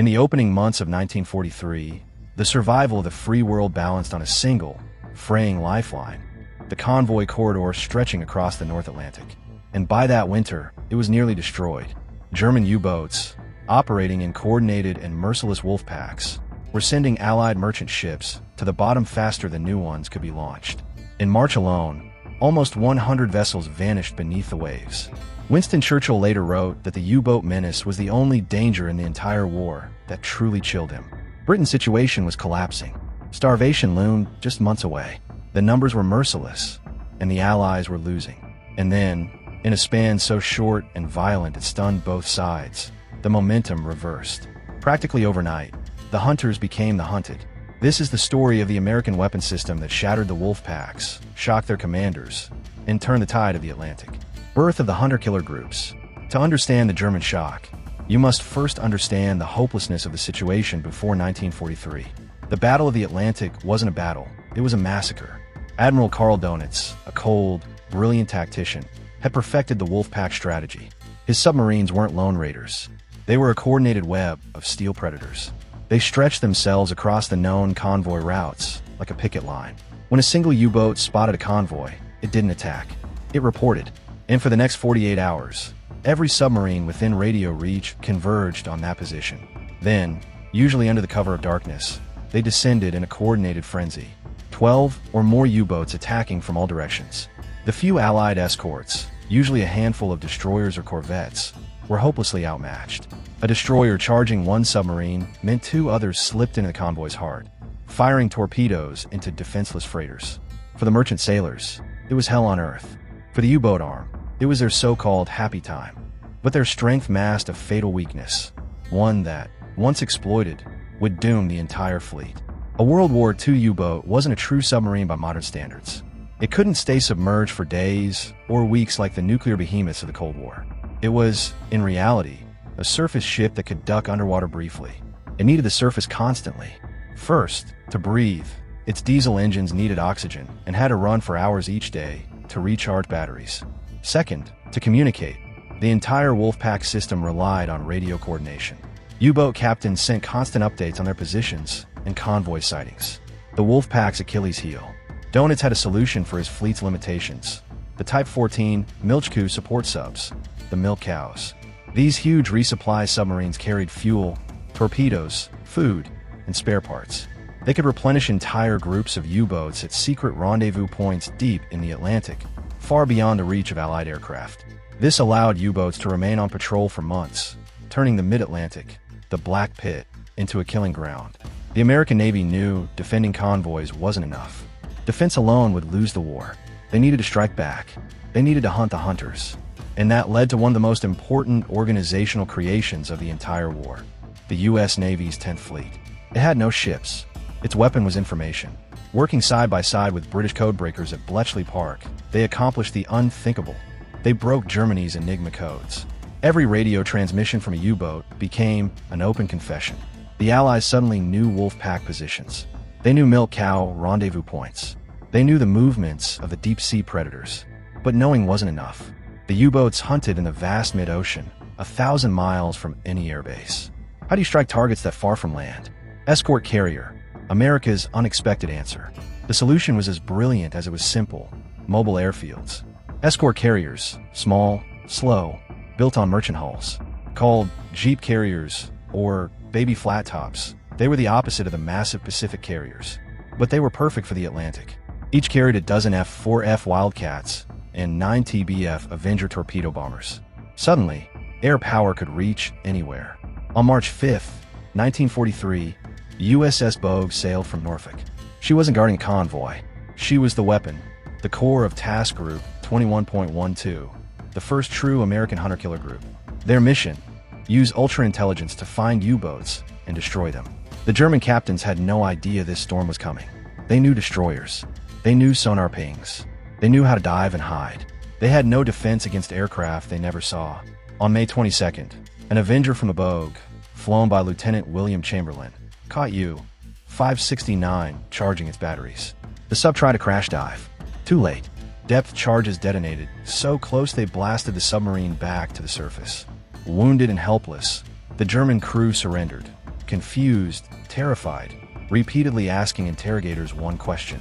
In the opening months of 1943, the survival of the free world balanced on a single, fraying lifeline, the convoy corridor stretching across the North Atlantic. And by that winter, it was nearly destroyed. German U-boats, operating in coordinated and merciless wolf packs, were sending Allied merchant ships to the bottom faster than new ones could be launched. In March alone, almost 100 vessels vanished beneath the waves. Winston Churchill later wrote that the U-boat menace was the only danger in the entire war that truly chilled him. Britain's situation was collapsing. Starvation loomed just months away. The numbers were merciless, and the Allies were losing. And then, in a span so short and violent it stunned both sides, the momentum reversed. Practically overnight, the hunters became the hunted. This is the story of the American weapon system that shattered the wolf packs, shocked their commanders, and turned the tide of the Atlantic. Birth of the hunter-killer groups. To understand the German shock, you must first understand the hopelessness of the situation before 1943. The Battle of the Atlantic wasn't a battle, it was a massacre. Admiral Karl Donitz, a cold, brilliant tactician, had perfected the wolf pack strategy. His submarines weren't lone raiders. They were a coordinated web of steel predators. They stretched themselves across the known convoy routes, like a picket line. When a single U-boat spotted a convoy, it didn't attack. It reported. And for the next 48 hours, every submarine within radio reach converged on that position. Then, usually under the cover of darkness, they descended in a coordinated frenzy. 12 or more U-boats attacking from all directions. The few Allied escorts, usually a handful of destroyers or corvettes, were hopelessly outmatched. A destroyer charging one submarine meant two others slipped into the convoy's heart, firing torpedoes into defenseless freighters. For the merchant sailors, it was hell on earth. For the U-boat arm, it was their so-called happy time. But their strength masked a fatal weakness, one that, once exploited, would doom the entire fleet. A World War II U-boat wasn't a true submarine by modern standards. It couldn't stay submerged for days or weeks like the nuclear behemoths of the Cold War. It was, in reality, a surface ship that could duck underwater briefly. It needed the surface constantly. First, to breathe, its diesel engines needed oxygen and had to run for hours each day to recharge batteries. Second, to communicate. The entire Wolfpack system relied on radio coordination. U-boat captains sent constant updates on their positions and convoy sightings. The Wolfpack's Achilles heel. Donitz had a solution for his fleet's limitations. The Type 14 Milchkuh support subs, the milk cows. These huge resupply submarines carried fuel, torpedoes, food, and spare parts. They could replenish entire groups of U-boats at secret rendezvous points deep in the Atlantic, far beyond the reach of Allied aircraft. This allowed U-boats to remain on patrol for months, turning the mid-Atlantic, the Black Pit, into a killing ground. The American Navy knew defending convoys wasn't enough. Defense alone would lose the war. They needed to strike back. They needed to hunt the hunters. And that led to one of the most important organizational creations of the entire war, the U.S. Navy's 10th Fleet. It had no ships. Its weapon was information. Working side by side with British codebreakers at Bletchley Park, they accomplished the unthinkable. They broke Germany's Enigma codes. Every radio transmission from a U-boat became an open confession. The Allies suddenly knew Wolfpack positions. They knew milk cow rendezvous points. They knew the movements of the deep-sea predators. But knowing wasn't enough. The U-boats hunted in the vast mid-ocean, 1,000 miles from any airbase. How do you strike targets that far from land? Escort carrier, America's unexpected answer. The solution was as brilliant as it was simple: mobile airfields. Escort carriers, small, slow, built on merchant hulls. Called jeep carriers or baby flat tops, they were the opposite of the massive Pacific carriers. But they were perfect for the Atlantic. Each carried a dozen F-4F Wildcats and 9 TBF Avenger torpedo bombers. Suddenly, air power could reach anywhere. On March 5, 1943, USS Bogue sailed from Norfolk. She wasn't guarding a convoy. She was the weapon, the core of Task Group 21.12, the first true American hunter-killer group. Their mission: use ultra-intelligence to find U-boats and destroy them. The German captains had no idea this storm was coming. They knew destroyers. They knew sonar pings. They knew how to dive and hide. They had no defense against aircraft they never saw. On May 22nd, an Avenger from the Bogue, flown by Lieutenant William Chamberlain, caught U-569 charging its batteries. The sub tried to crash dive. Too late. Depth charges detonated, so close they blasted the submarine back to the surface. Wounded and helpless, the German crew surrendered. confused, terrified, repeatedly asking interrogators one question: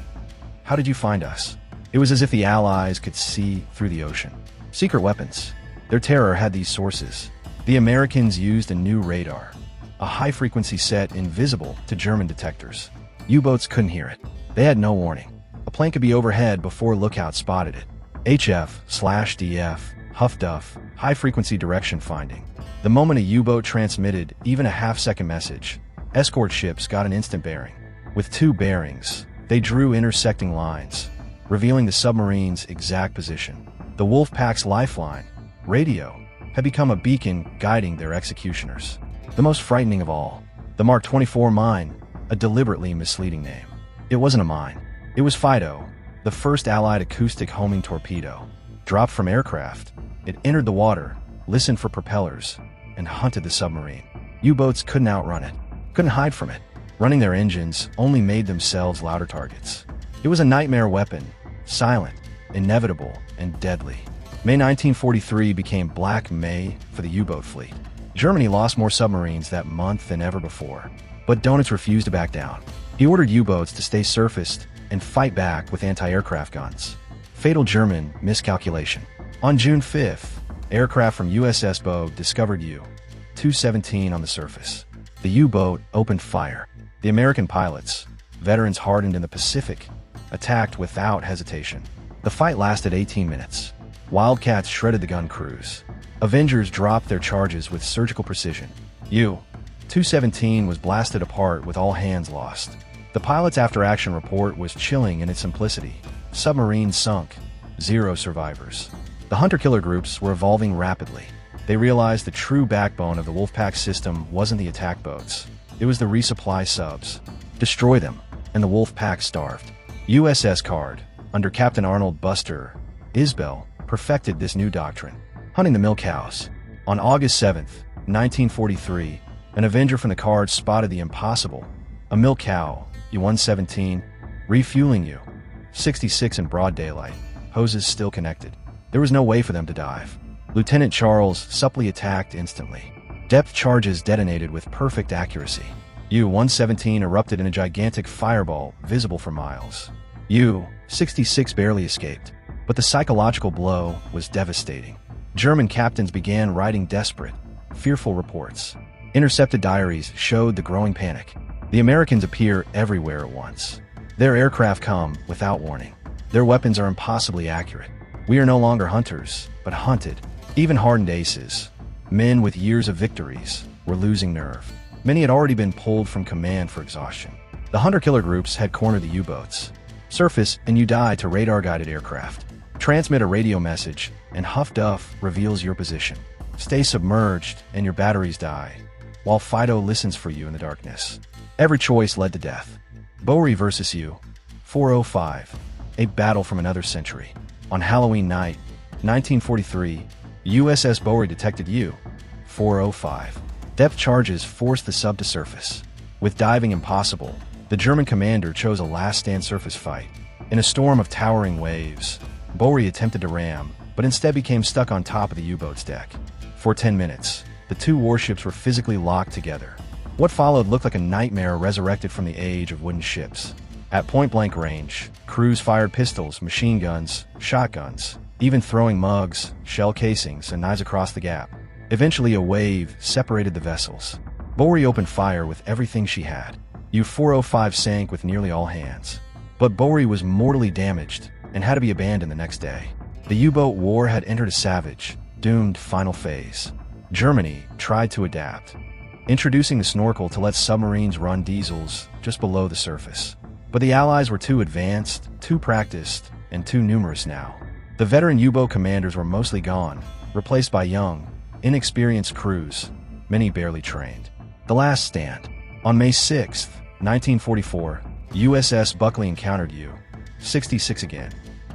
"How did you find us?" It was as if the Allies could see through the ocean. Secret weapons. Their terror had these sources. The Americans used a new radar, a high-frequency set invisible to German detectors. U-boats couldn't hear it. They had no warning. A plane could be overhead before lookouts spotted it. HF/DF, Huff-Duff, high-frequency direction finding. The moment a U-boat transmitted even a half-second message, escort ships got an instant bearing. With two bearings, they drew intersecting lines, revealing the submarine's exact position. The Wolfpack's lifeline, radio, had become a beacon guiding their executioners. The most frightening of all, the Mark 24 mine, a deliberately misleading name. It wasn't a mine. It was Fido, the first Allied acoustic homing torpedo. Dropped from aircraft, it entered the water, listened for propellers, and hunted the submarine. U-boats couldn't outrun it, couldn't hide from it. Running their engines only made themselves louder targets. It was a nightmare weapon, silent, inevitable, and deadly. May 1943 became Black May for the U-boat fleet. Germany lost more submarines that month than ever before, but Donitz refused to back down. He ordered U-boats to stay surfaced and fight back with anti-aircraft guns. Fatal German miscalculation. On June 5th, aircraft from USS Bogue discovered U-217 on the surface. The U-boat opened fire. The American pilots, veterans hardened in the Pacific, attacked without hesitation. The fight lasted 18 minutes. Wildcats shredded the gun crews. Avengers dropped their charges with surgical precision. U-217 was blasted apart with all hands lost. The pilot's after-action report was chilling in its simplicity. Submarine sunk. 0 survivors. The hunter-killer groups were evolving rapidly. They realized the true backbone of the Wolfpack system wasn't the attack boats. It was the resupply subs. Destroy them, and the Wolfpack starved. USS Card, under Captain Arnold Buster Isbell, perfected this new doctrine. Hunting the milk cows. On August 7th, 1943, an Avenger from the Card spotted the impossible. A milk cow, U-117, refueling U-66 in broad daylight, hoses still connected. There was no way for them to dive. Lieutenant Charles supply attacked instantly. Depth charges detonated with perfect accuracy. U-117 erupted in a gigantic fireball visible for miles. U-66 barely escaped, but the psychological blow was devastating. German captains began writing desperate, fearful reports. Intercepted diaries showed the growing panic. The Americans appear everywhere at once. Their aircraft come without warning. Their weapons are impossibly accurate. We are no longer hunters, but hunted. Even hardened aces, men with years of victories, were losing nerve. Many had already been pulled from command for exhaustion. The hunter-killer groups had cornered the U-boats. Surface and you die to radar-guided aircraft. Transmit a radio message, and Huff-Duff reveals your position. Stay submerged, and your batteries die, while Fido listens for you in the darkness. Every choice led to death. Bowery versus U-405, a battle from another century. On Halloween night, 1943, USS Bowery detected U-405. Depth charges forced the sub to surface. With diving impossible, the German commander chose a last-stand surface fight. In a storm of towering waves, Bowery attempted to ram, but instead became stuck on top of the U-boat's deck. For 10 minutes, the two warships were physically locked together. What followed looked like a nightmare resurrected from the age of wooden ships. At point-blank range, crews fired pistols, machine guns, shotguns, even throwing mugs, shell casings, and knives across the gap. Eventually, a wave separated the vessels. Bowery opened fire with everything she had. U-405 sank with nearly all hands. But Bowery was mortally damaged and had to be abandoned the next day. The U-boat war had entered a savage, doomed final phase. Germany tried to adapt, introducing the snorkel to let submarines run diesels just below the surface. But the Allies were too advanced, too practiced, and too numerous now. The veteran U-boat commanders were mostly gone, replaced by young, inexperienced crews, many barely trained. The last stand. On May 6, 1944, USS Buckley encountered U-66 again,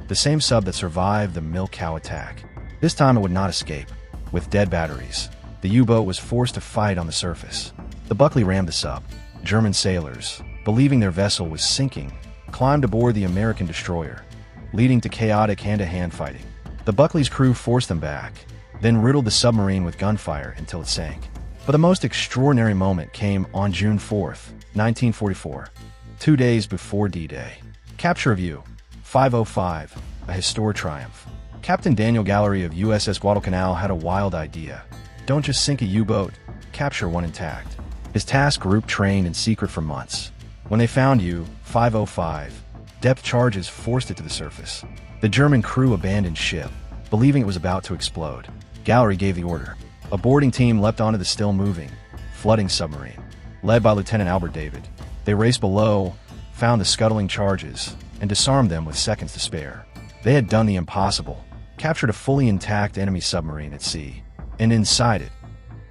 the same sub that survived the milk cow attack. This time it would not escape. With dead batteries, the U-boat was forced to fight on the surface. The Buckley rammed the sub. German sailors, believing their vessel was sinking, climbed aboard the American destroyer, leading to chaotic hand-to-hand fighting. The Buckley's crew forced them back, then riddled the submarine with gunfire until it sank. But the most extraordinary moment came on June 4th, 1944, 2 days before D-Day. Capture of U-505, a historic triumph. Captain Daniel Gallery of USS Guadalcanal had a wild idea. Don't just sink a U-boat, capture one intact. His task group trained in secret for months. When they found U-505, depth charges forced it to the surface. The German crew abandoned ship, believing it was about to explode. Gallery gave the order. A boarding team leapt onto the still-moving, flooding submarine. Led by Lieutenant Albert David, they raced below, found the scuttling charges, and disarmed them with seconds to spare. They had done the impossible, captured a fully intact enemy submarine at sea. And inside it,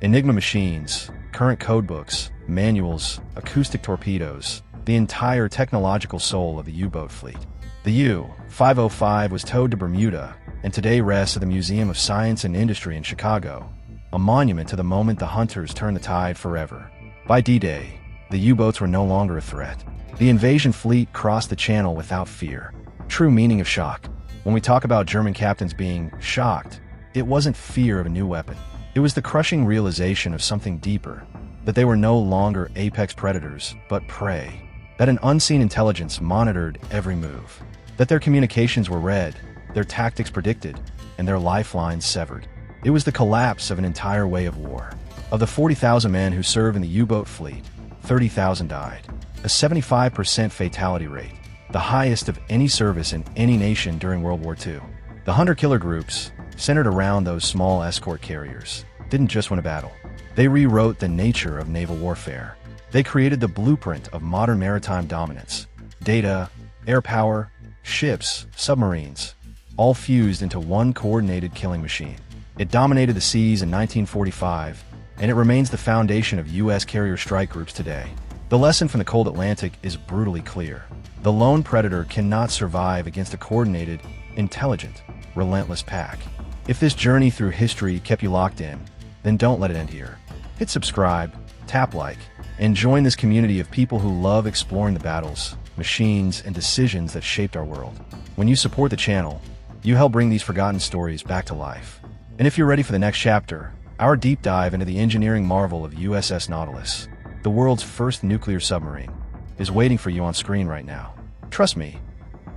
Enigma machines, current codebooks, manuals, acoustic torpedoes, the entire technological soul of the U-boat fleet. The U-505 was towed to Bermuda and today rests at the Museum of Science and Industry in Chicago, a monument to the moment the hunters turned the tide forever. By D-Day, the U-boats were no longer a threat. The invasion fleet crossed the channel without fear. True meaning of shock. When we talk about German captains being shocked, it wasn't fear of a new weapon. It was the crushing realization of something deeper, that they were no longer apex predators, but prey. That an unseen intelligence monitored every move. That their communications were read, their tactics predicted, and their lifelines severed. It was the collapse of an entire way of war. Of the 40,000 men who served in the U-boat fleet, 30,000 died. A 75% fatality rate, the highest of any service in any nation during World War II. The hunter-killer groups, centered around those small escort carriers, didn't just win a battle. They rewrote the nature of naval warfare. They created the blueprint of modern maritime dominance. Data, air power, ships, submarines, all fused into one coordinated killing machine. It dominated the seas in 1945, and it remains the foundation of U.S. carrier strike groups today. The lesson from the cold Atlantic is brutally clear. The lone predator cannot survive against a coordinated, intelligent, relentless pack. If this journey through history kept you locked in, then don't let it end here. Hit subscribe, tap like, and join this community of people who love exploring the battles, machines, and decisions that shaped our world. When you support the channel, you help bring these forgotten stories back to life. And if you're ready for the next chapter, our deep dive into the engineering marvel of USS Nautilus, the world's first nuclear submarine, is waiting for you on screen right now. Trust me,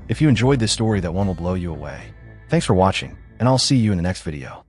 if you enjoyed this story, that one will blow you away. Thanks for watching, and I'll see you in the next video.